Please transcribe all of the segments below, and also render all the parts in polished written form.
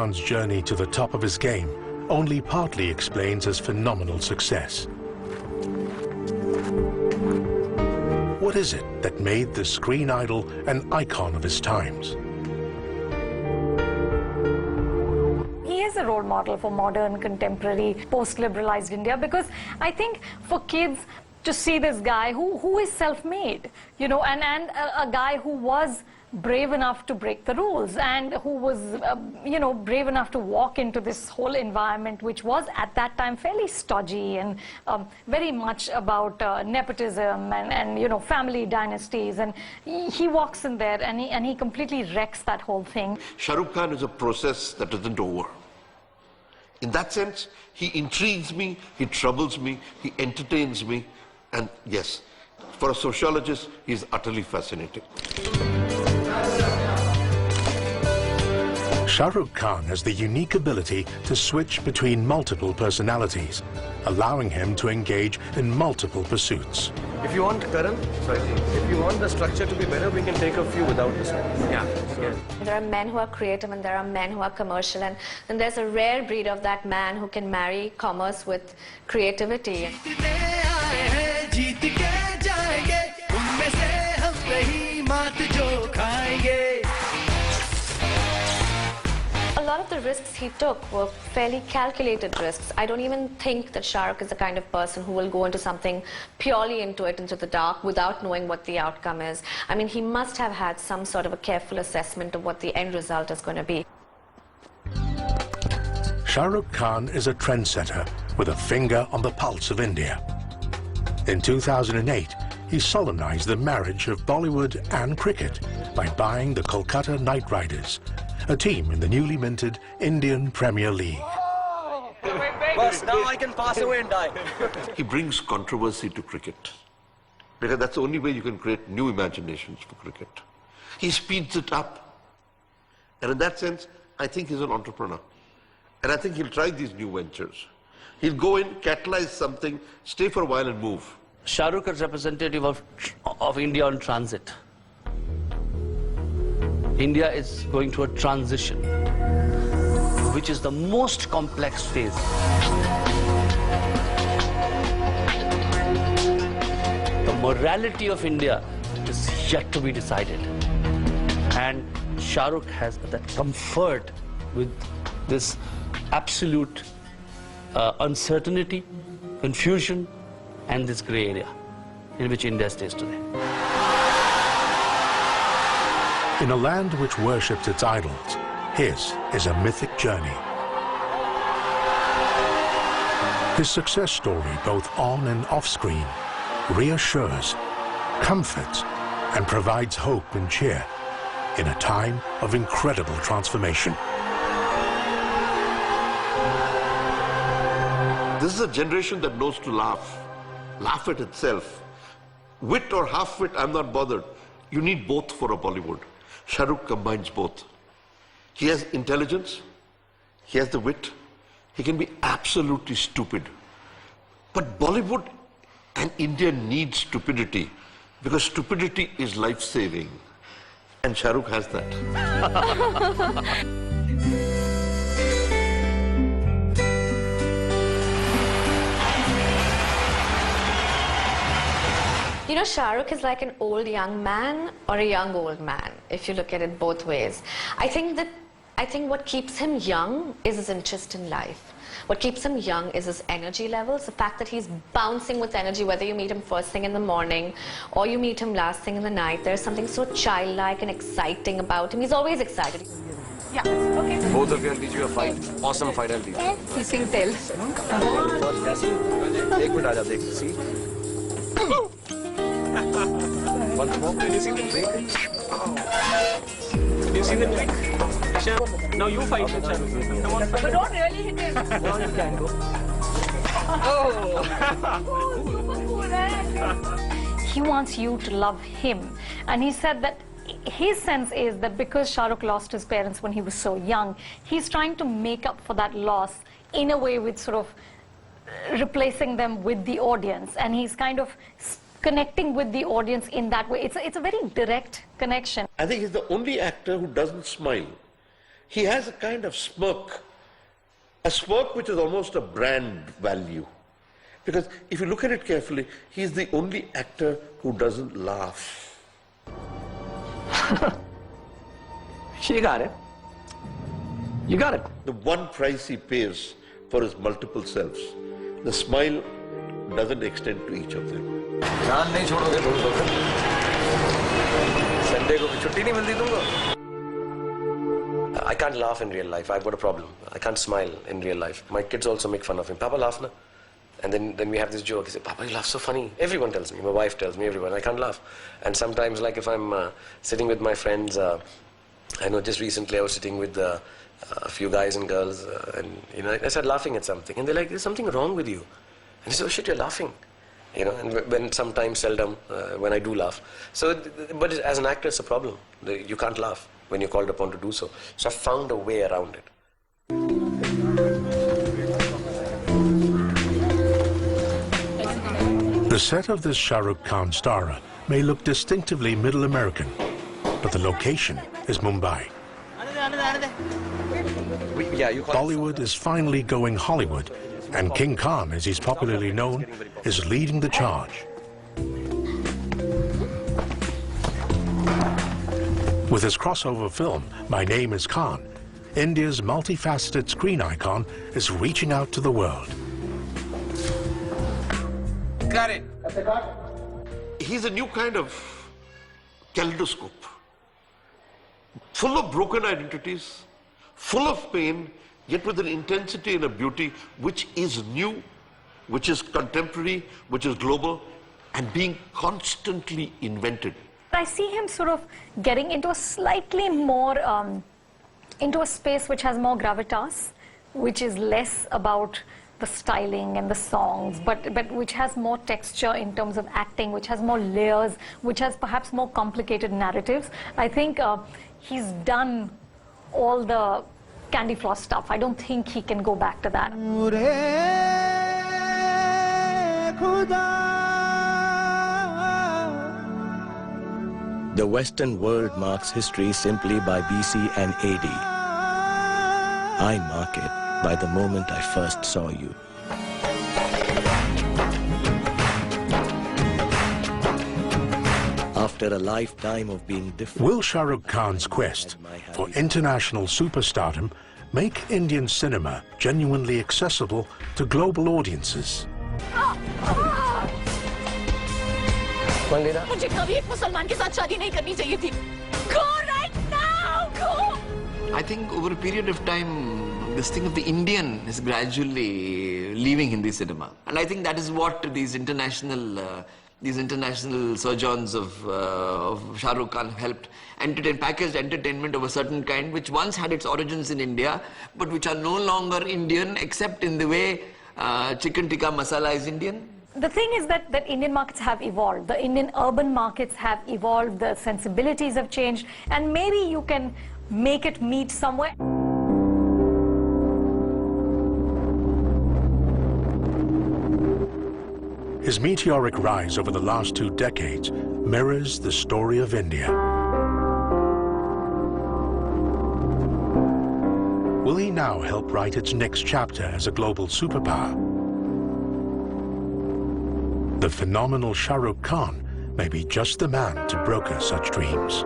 Khan's journey to the top of his game only partly explains his phenomenal success. What is it that made the screen idol an icon of his times? He is a role model for modern, contemporary, post-liberalized India, because I think for kids to see this guy who is self-made, you know, and a guy who was brave enough to break the rules and who was, you know, brave enough to walk into this whole environment, which was at that time fairly stodgy and very much about nepotism and, you know, family dynasties. And he walks in there and he completely wrecks that whole thing. Shah Rukh Khan is a process that isn't over. In that sense, he intrigues me, he troubles me, he entertains me, and yes, for a sociologist, he is utterly fascinating. Shah Rukh Khan has the unique ability to switch between multiple personalities, allowing him to engage in multiple pursuits. If you want, Karan, if you want the structure to be better, we can take a few without this one. Yeah. So. There are men who are creative and there are men who are commercial, and then there's a rare breed of that man who can marry commerce with creativity. A lot of the risks he took were fairly calculated risks. I don't even think that Shah Rukh is the kind of person who will go into something purely into the dark without knowing what the outcome is. I mean, he must have had some sort of a careful assessment of what the end result is going to be. Shah Rukh Khan is a trendsetter with a finger on the pulse of India. In 2008, he solemnized the marriage of Bollywood and cricket by buying the Kolkata Knight Riders, a team in the newly minted Indian Premier League. Boss, now I can pass away and die. He brings controversy to cricket, because that's the only way you can create new imaginations for cricket. He speeds it up. And in that sense, I think he's an entrepreneur. And I think he'll try these new ventures. He'll go in, catalyze something, stay for a while and move. Shah Rukh is representative of India on transit. India is going through a transition, which is the most complex phase. The morality of India is yet to be decided. And Shah Rukh has that comfort with this absolute uncertainty, confusion, and this grey area in which India stays today. In a land which worships its idols, his is a mythic journey. His success story, both on and off screen, reassures, comforts, and provides hope and cheer in a time of incredible transformation. This is a generation that knows to laugh at itself. Wit or half-wit, I'm not bothered. You need both for a Bollywood. Shah Rukh combines both. He has intelligence, he has the wit, he can be absolutely stupid. But Bollywood and India need stupidity, because stupidity is life-saving. And Shah Rukh has that. You know, Shah Rukh is like an old young man or a young old man, if you look at it both ways. I think what keeps him young is his interest in life. What keeps him young is his energy levels, the fact that he's bouncing with energy, whether you meet him first thing in the morning or you meet him last thing in the night. There's something so childlike and exciting about him. He's always excited. Yeah, okay. Both of you, I'll teach you a fight. Awesome fight, I'll teach you. You can tell. Ek minute, Aja, dekh. See? Once more. Did you see the trick? Did you see the trick? Shah, now you fight with Shah. Come on. But don't really hit him. Now you can go. He wants you to love him. And he said that his sense is that because Shah Rukh lost his parents when he was so young, he's trying to make up for that loss in a way with sort of replacing them with the audience. And he's kind of connecting with the audience in that way. It's a very direct connection. I think he's the only actor who doesn't smile. he has a kind of smirk. A smirk which is almost a brand value. Because if you look at it carefully, he's the only actor who doesn't laugh. You got it. You got it. The one price he pays for his multiple selves, the smile doesn't extend to each of them. I can't laugh in real life. I've got a problem. I can't smile in real life. My kids also make fun of him. Papa, laugh na. And then we have this joke. He says, Papa, you laugh so funny. Everyone tells me. My wife tells me, everyone. I can't laugh. And sometimes, like if I'm sitting with my friends, I know just recently I was sitting with a few guys and girls, and I started laughing at something. And they're like, there's something wrong with you. And I said, oh shit, you're laughing. And when sometimes, seldom, when I do laugh. So, but as an actor, it's a problem. You can't laugh when you're called upon to do so. So I found a way around it. The set of this Shah Rukh Khan starrer may look distinctively Middle American, but the location is Mumbai. Bollywood is finally going Hollywood, and King Khan, as he's popularly known, is leading the charge. With his crossover film, My Name is Khan, India's multifaceted screen icon is reaching out to the world. Got it. He's a new kind of kaleidoscope, full of broken identities, full of pain, yet with an intensity and a beauty which is new, which is contemporary, which is global, and being constantly invented. I see him sort of getting into a slightly more, into a space which has more gravitas, which is less about the styling and the songs, but which has more texture in terms of acting, which has more layers, which has perhaps more complicated narratives. I think he's done all the candy floss stuff. I don't think he can go back to that. The Western world marks history simply by BC and AD. I mark it by the moment I first saw you. After a lifetime of being different... Will Shah Rukh Khan's quest for international superstardom make Indian cinema genuinely accessible to global audiences? मुझे कभी एक मुसलमान के साथ शादी नहीं करनी चाहिए थी. Go right now, go. I think over a period of time, this thing of the Indian is gradually leaving Hindi cinema, and I think that is what these international sojourns of Shah Rukh Khan helped entertain, packaged entertainment of a certain kind, which once had its origins in India, but which are no longer Indian, except in the way chicken tikka masala is Indian. The thing is that Indian markets have evolved. The Indian urban markets have evolved. The sensibilities have changed. And maybe you can make it meet somewhere. His meteoric rise over the last 2 decades mirrors the story of India. Will he now help write its next chapter as a global superpower? The phenomenal Shah Rukh Khan may be just the man to broker such dreams.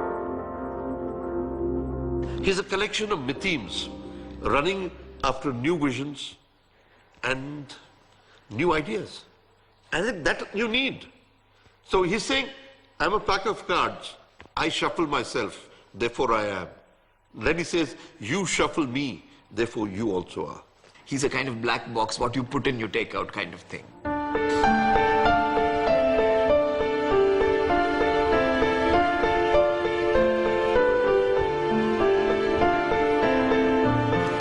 He's a collection of mythemes, running after new visions and new ideas. And I think that you need. So he's saying, I'm a pack of cards. I shuffle myself, therefore I am. Then he says, you shuffle me, therefore you also are. He's a kind of black box, what you put in, you take out kind of thing.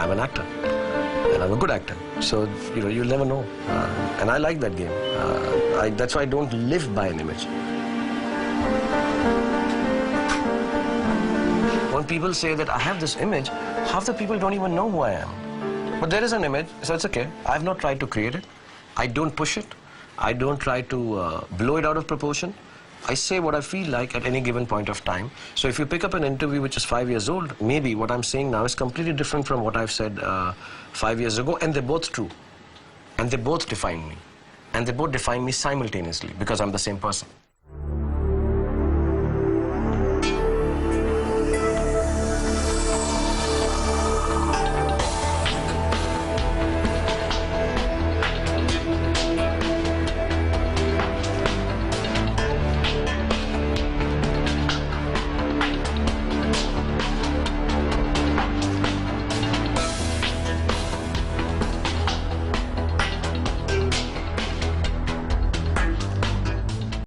I'm an actor, and I'm a good actor. So, you'll never know. And I like that game. That's why I don't live by an image. When people say that I have this image, half the people don't even know who I am. But there is an image, so it's okay. I've not tried to create it. I don't push it. I don't try to blow it out of proportion. I say what I feel like at any given point of time. So if you pick up an interview which is 5 years old, maybe what I'm saying now is completely different from what I've said 5 years ago, and they're both true. And they both define me. And they both define me simultaneously because I'm the same person.